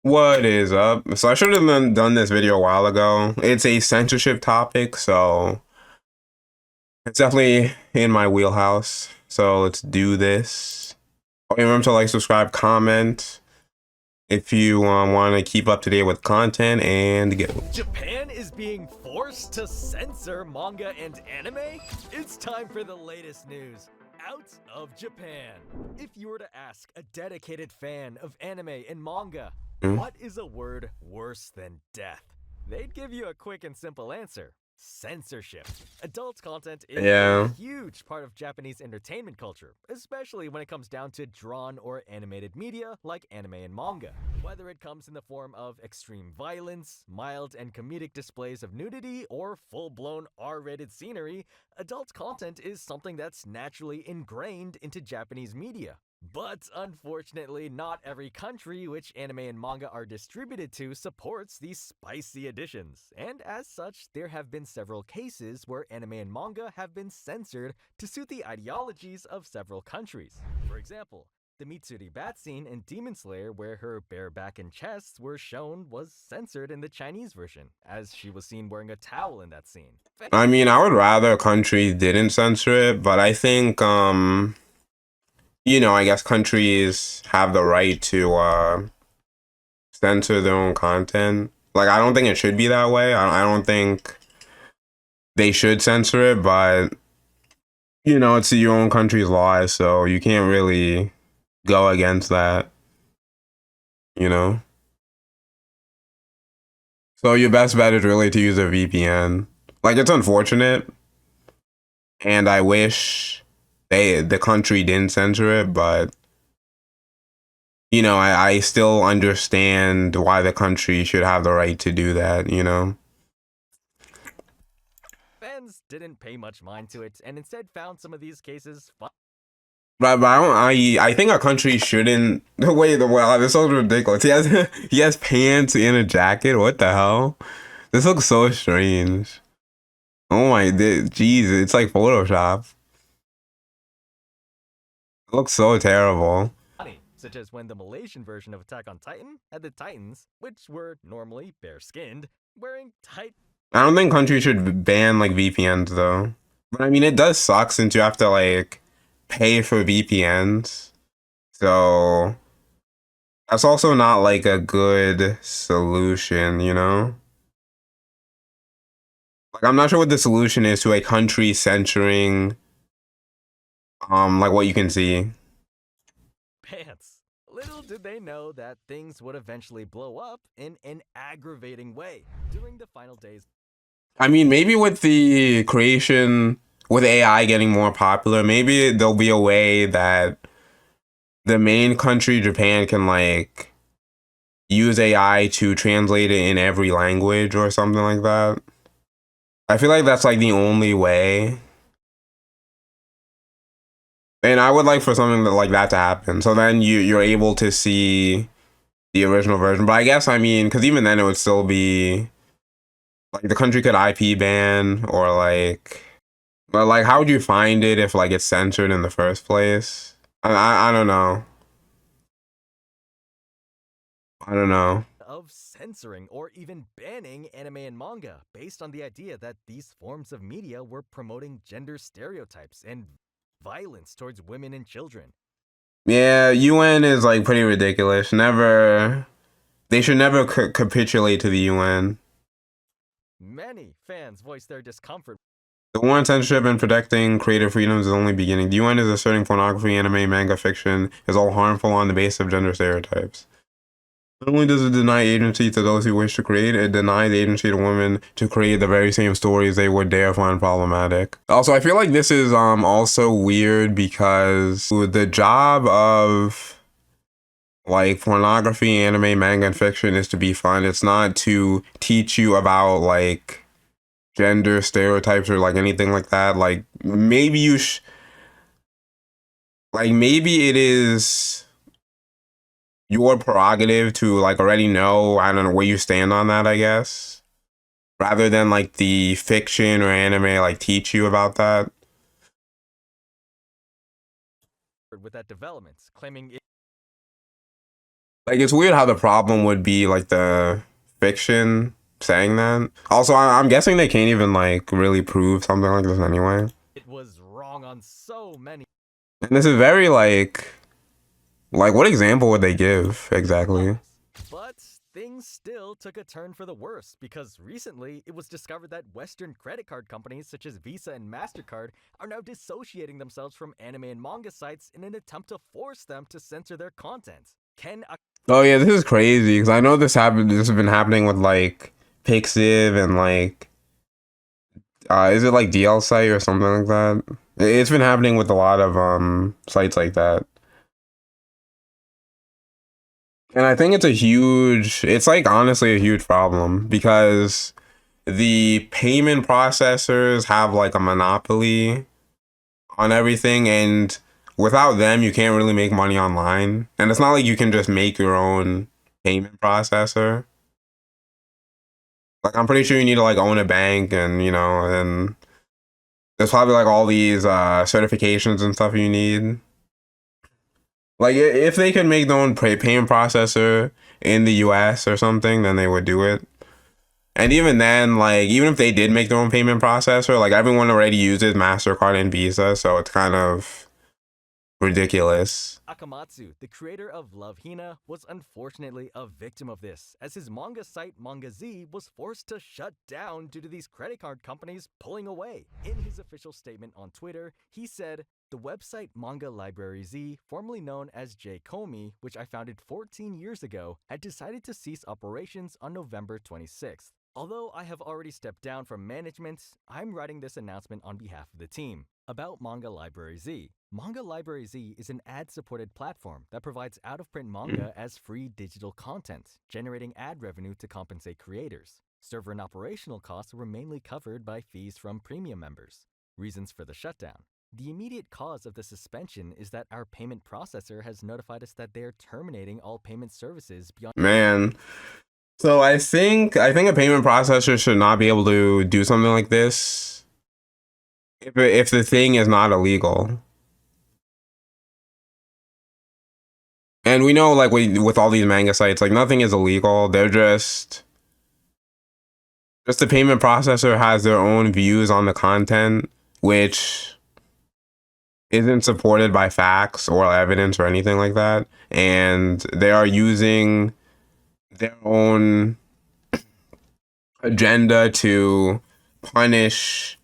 What is up? So I should have done this video a while ago. It's a censorship topic, so it's definitely in my wheelhouse. So let's do this. Remember to like, subscribe, comment if you want to keep up to date with content and go. Japan is being forced to censor manga and anime? It's time for the latest news out of Japan. If you were to ask a dedicated fan of anime and manga, what is a word worse than death? They'd give you a quick and simple answer. Censorship. Adult content is a huge part of Japanese entertainment culture, especially when it comes down to drawn or animated media like anime and manga. Whether it comes in the form of extreme violence, mild and comedic displays of nudity, or full-blown R-rated scenery, adult content is something that's naturally ingrained into Japanese media. But unfortunately, not every country which anime and manga are distributed to supports these spicy additions, and as such, there have been several cases where anime and manga have been censored to suit the ideologies of several countries. For example, the Mitsuri bat scene in Demon Slayer where her bare back and chest were shown was censored in the Chinese version, as she was seen wearing a towel in that scene. I mean, I would rather countries didn't censor it, but I think I guess countries have the right to censor their own content. Like, I don't think it should be that way. I don't think they should censor it, but it's your own country's laws, so you can't really go against that, you know? So your best bet is really to use a VPN. Like, it's unfortunate, and I wish the country didn't censor it, but I still understand why the country should have the right to do that, Fans didn't pay much mind to it and instead found some of these cases fun. But I think a country shouldn't. Wait, wow, this sounds ridiculous. He has pants and a jacket. What the hell? This looks so strange. Oh my, jeez, it's like Photoshop. It looks so terrible. Such as when the Malaysian version of Attack on Titan had the Titans, which were normally bare-skinned, wearing tight. I don't think countries should ban like VPNs though. But I mean, it does suck since you have to like pay for VPNs. So that's also not like a good solution, Like, I'm not sure what the solution is to a country censoring like what you can see. Pants. Little did they know that things would eventually blow up in an aggravating way during the final days. I mean, maybe with the creation, with AI getting more popular, maybe there'll be a way that the main country, Japan, can like use AI to translate it in every language or something like that. I feel like that's like the only way. And I would like for something like that to happen. So then you're able to see the original version. But I guess, I mean, because even then it would still be like the country could IP ban or like, but like, how would you find it if like it's censored in the first place? I don't know. I don't know. Of censoring or even banning anime and manga based on the idea that these forms of media were promoting gender stereotypes and violence towards women and children. Yeah, UN is like pretty ridiculous. Never, they should never capitulate to the UN. Many fans voiced their discomfort. The war on censorship and protecting creative freedoms is only beginning. The UN is asserting pornography, anime, manga, fiction is all harmful on the basis of gender stereotypes. Not only does it deny agency to those who wish to create, it denies agency to women to create the very same stories they would dare find problematic. Also, I feel like this is also weird because the job of like pornography, anime, manga, and fiction is to be fun. It's not to teach you about like gender stereotypes or like anything like that. Like maybe maybe it is your prerogative to like already know, I don't know, where you stand on that, I guess, rather than like the fiction or anime like teach you about that. With that development, claiming Like it's weird how the problem would be like the fiction saying that. Also, I'm guessing they can't even like really prove something like this anyway. It was wrong on so many And this is very like what example would they give exactly? levels. But things still took a turn for the worse because recently it was discovered that Western credit card companies such as Visa and MasterCard are now dissociating themselves from anime and manga sites in an attempt to force them to censor their content. Oh yeah, this is crazy because I know this happened. This has been happening with like Pixiv and like is it like DL site or something like that? It's been happening with a lot of sites like that. And I think it's like honestly a huge problem because the payment processors have like a monopoly on everything, and without them you can't really make money online. And it's not like you can just make your own payment processor. Like I'm pretty sure you need to like own a bank, and and there's probably like all these certifications and stuff you need. Like if they could make their own payment processor in the US or something, then they would do it. And even then, like even if they did make their own payment processor, like everyone already uses MasterCard and Visa, so it's kind of ridiculous. Akamatsu, the creator of Love Hina, was unfortunately a victim of this, as his manga site Manga Z was forced to shut down due to these credit card companies pulling away. In his official statement on Twitter, he said, "The website Manga Library Z, formerly known as J Komi, which I founded 14 years ago, had decided to cease operations on November 26th. Although I have already stepped down from management, I'm writing this announcement on behalf of the team. About Manga Library Z. Manga Library Z is an ad-supported platform that provides out-of-print manga as free digital content, generating ad revenue to compensate creators. Server and operational costs were mainly covered by fees from premium members. Reasons for the shutdown. The immediate cause of the suspension is that our payment processor has notified us that they are terminating all payment services beyond." Man. So I think a payment processor should not be able to do something like this if the thing is not illegal. And we know like with all these manga sites, like nothing is illegal. They're just the payment processor has their own views on the content, which isn't supported by facts or evidence or anything like that. And they are using their own agenda punish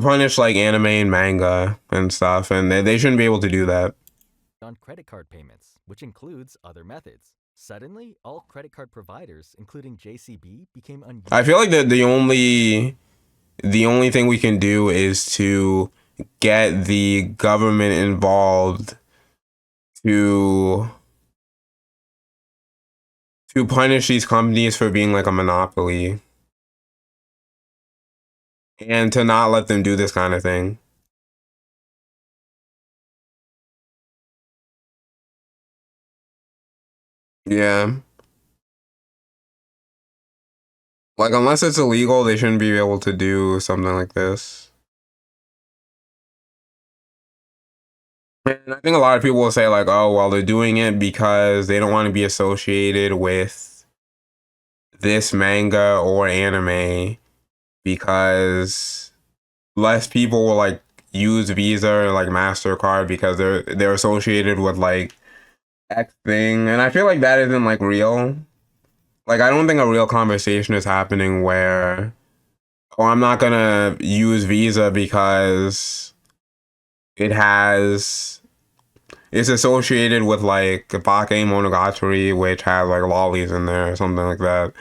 punish like anime and manga and stuff, and they shouldn't be able to do that. on credit card payments, which includes other methods. Suddenly, all credit card providers, including JCB, became unusable. I feel like the only thing we can do is to get the government involved to punish these companies for being like a monopoly and to not let them do this kind of thing. Yeah. Like unless it's illegal, they shouldn't be able to do something like this. And I think a lot of people will say like, oh, well, they're doing it because they don't want to be associated with this manga or anime because less people will like use Visa or like MasterCard because they're associated with like X thing. And I feel like that isn't like real. Like I don't think a real conversation is happening where, oh, I'm not gonna use Visa because it has it's associated with like Bake Monogatari, which has like lollies in there or something like that.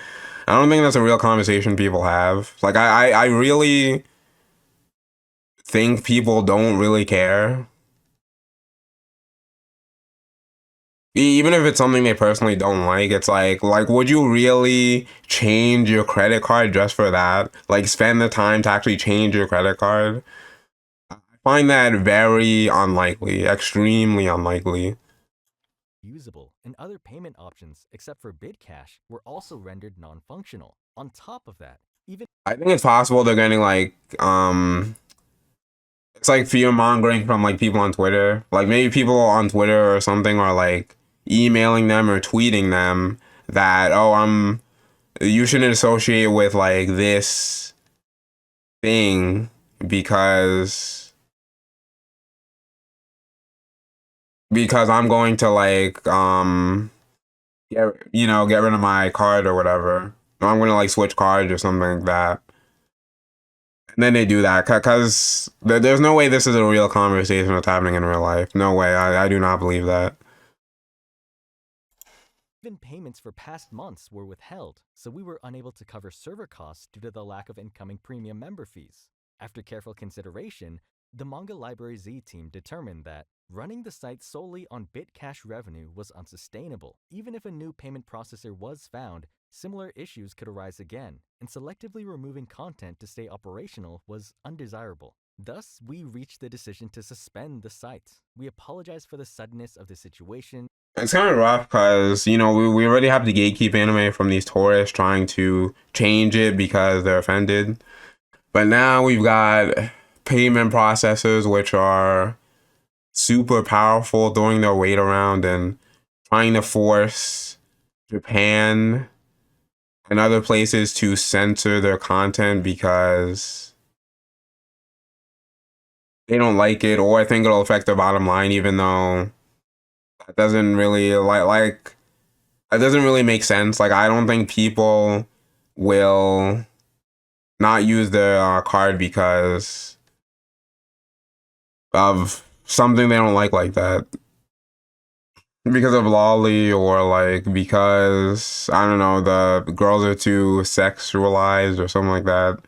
I don't think that's a real conversation people have. Like I really think people don't really care. Even if it's something they personally don't like, it's like would you really change your credit card just for that? Like spend the time to actually change your credit card? I find that very unlikely, extremely unlikely. Usable, and other payment options, except for BidCash, were also rendered non-functional. On top of that, even I think it's possible they're getting like it's like fear mongering from like people on Twitter. Like maybe people on Twitter or something are like emailing them or tweeting them that, oh, you shouldn't associate with like this thing because I'm going to like get rid of my card or whatever. Or I'm gonna like switch cards or something like that. And then they do that because there's no way this is a real conversation that's happening in real life. No way. I do not believe that. Even payments for past months were withheld, so we were unable to cover server costs due to the lack of incoming premium member fees. After careful consideration, the Manga Library Z team determined that running the site solely on Bitcash revenue was unsustainable. Even if a new payment processor was found, similar issues could arise again, and selectively removing content to stay operational was undesirable. Thus, we reached the decision to suspend the site. We apologize for the suddenness of the situation. It's kind of rough because, we already have to gatekeep anime from these tourists trying to change it because they're offended. But now we've got payment processors which are super powerful throwing their weight around and trying to force Japan and other places to censor their content because they don't like it, or I think it'll affect their bottom line, even though that doesn't really that doesn't really make sense. Like, I don't think people will not use their card because of something they don't like that. Because of lolly, or like because, I don't know, the girls are too sexualized or something like that.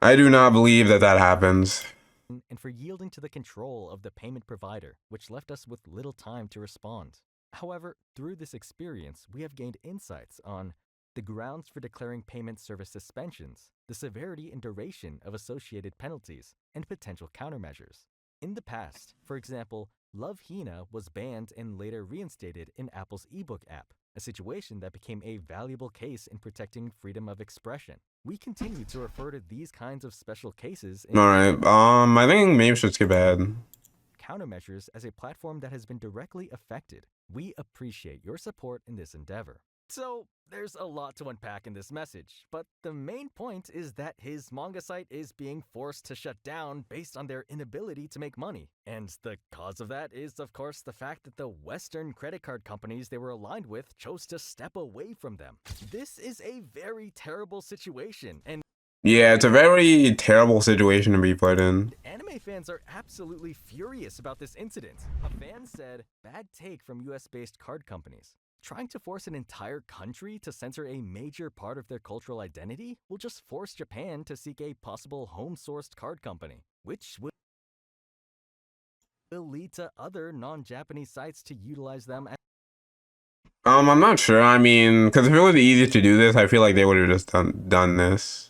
I do not believe that happens. And for yielding to the control of the payment provider, which left us with little time to respond. However, through this experience, we have gained insights on the grounds for declaring payment service suspensions, the severity and duration of associated penalties, and potential countermeasures. In the past, for example, Love Hina was banned and later reinstated in Apple's ebook app, a situation that became a valuable case in protecting freedom of expression. We continue to refer to these kinds of special cases in Alright, I think maybe we should skip ahead. countermeasures as a platform that has been directly affected. We appreciate your support in this endeavor. So, there's a lot to unpack in this message, but the main point is that his manga site is being forced to shut down based on their inability to make money. And the cause of that is, of course, the fact that the Western credit card companies they were aligned with chose to step away from them. This is a very terrible situation, and Yeah, it's a very terrible situation to be put in. anime fans are absolutely furious about this incident. A fan said, "Bad take from US-based card companies. Trying to force an entire country to censor a major part of their cultural identity will just force Japan to seek a possible home-sourced card company, which will lead to other non-Japanese sites to utilize them as..." I'm not sure. I mean, because if it was easy to do this, I feel like they would have just done this.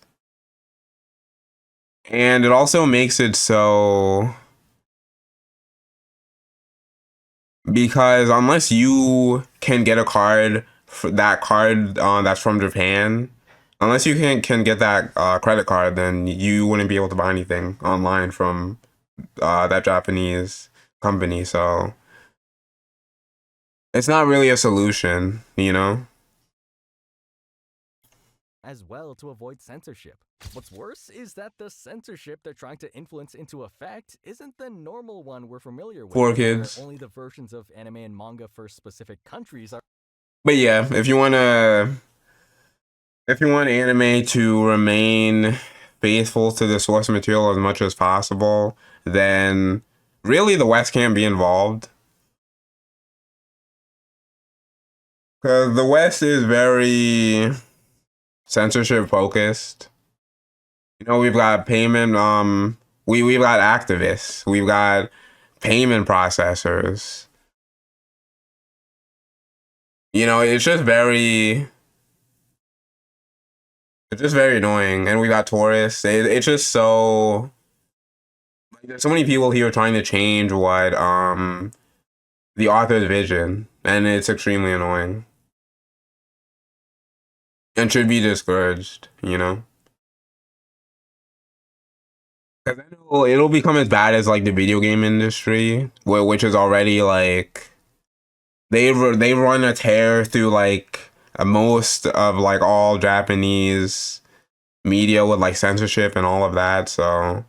And it also makes it so, because unless you can get a card, that card that's from Japan, unless you can get that credit card, then you wouldn't be able to buy anything online from that Japanese company. So it's not really a solution, as well to avoid censorship. What's worse is that the censorship they're trying to influence into effect isn't the normal one we're familiar with. For kids. Where only the versions of anime and manga for specific countries are. But yeah, if you want anime to remain faithful to the source material as much as possible, then really the West can't be involved. Because the West is very censorship focused. We've got payment, we've got activists, we've got payment processors. It's just very annoying. And we got tourists. It's just so, there's so many people here trying to change what the author's vision, and it's extremely annoying and should be discouraged, because it'll become as bad as like the video game industry, which is already like they run a tear through like most of like all Japanese media with like censorship and all of that. So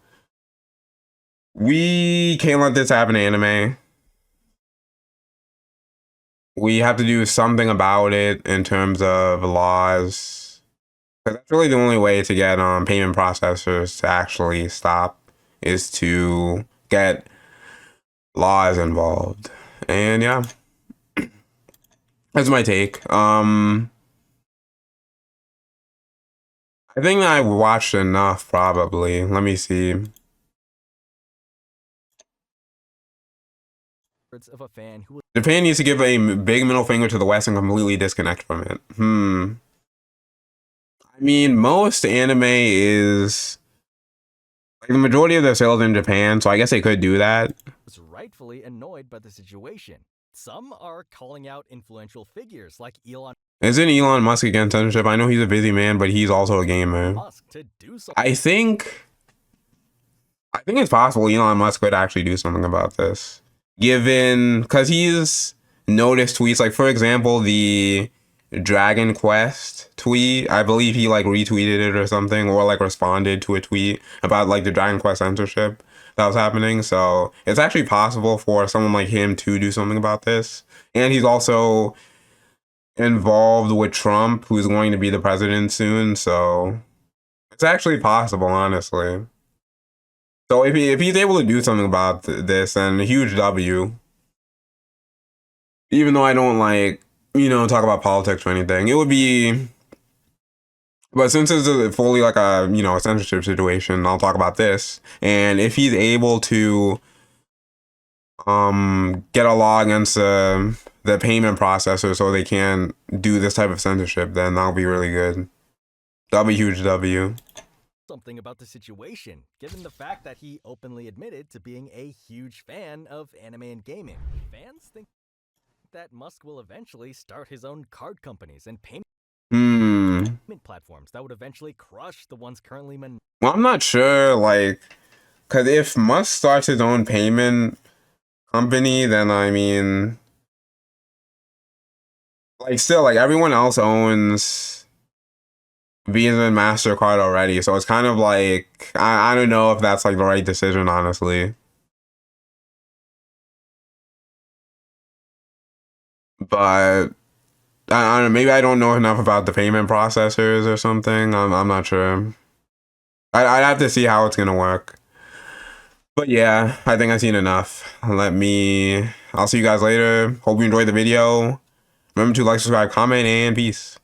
we can't let this happen to anime. We have to do something about it in terms of laws. 'Cause that's really the only way to get payment processors to actually stop is to get laws involved. And yeah, that's my take. I think I watched enough probably. Let me see. Of a fan who Japan needs to give a big middle finger to the West and completely disconnect from it. I mean, most anime is like the majority of their sales in Japan, so I guess they could do that. was rightfully annoyed by the situation. Some are calling out influential figures like Elon Isn't Elon Musk against censorship? I know he's a busy man, but he's also a gamer. Musk to do something. I think it's possible Elon Musk could actually do something about this, given because he's noticed tweets like, for example, the Dragon Quest tweet. I believe he like retweeted it or something, or like responded to a tweet about like the Dragon Quest censorship that was happening. So it's actually possible for someone like him to do something about this, and he's also involved with Trump, who's going to be the president soon. So it's actually possible, honestly. So if he's able to do something about this, then a huge W. Even though I don't like, talk about politics or anything, it would be. But since it's fully like a, a censorship situation, I'll talk about this. And if he's able to get a law against the payment processor so they can do this type of censorship, then that'll be really good. That'll be a huge W. Something about the situation, given the fact that he openly admitted to being a huge fan of anime and gaming. Fans think that Musk will eventually start his own card companies and payment platforms that would eventually crush the ones currently Well, I'm not sure, like, because if Musk starts his own payment company, then I mean, like, still, like, everyone else owns Visa and MasterCard already, so it's kind of like, I don't know if that's, like, the right decision, honestly. But, I don't know, maybe I don't know enough about the payment processors or something. I'm not sure. I'd have to see how it's gonna work. But yeah, I think I've seen enough. I'll see you guys later. Hope you enjoyed the video. Remember to like, subscribe, comment, and peace.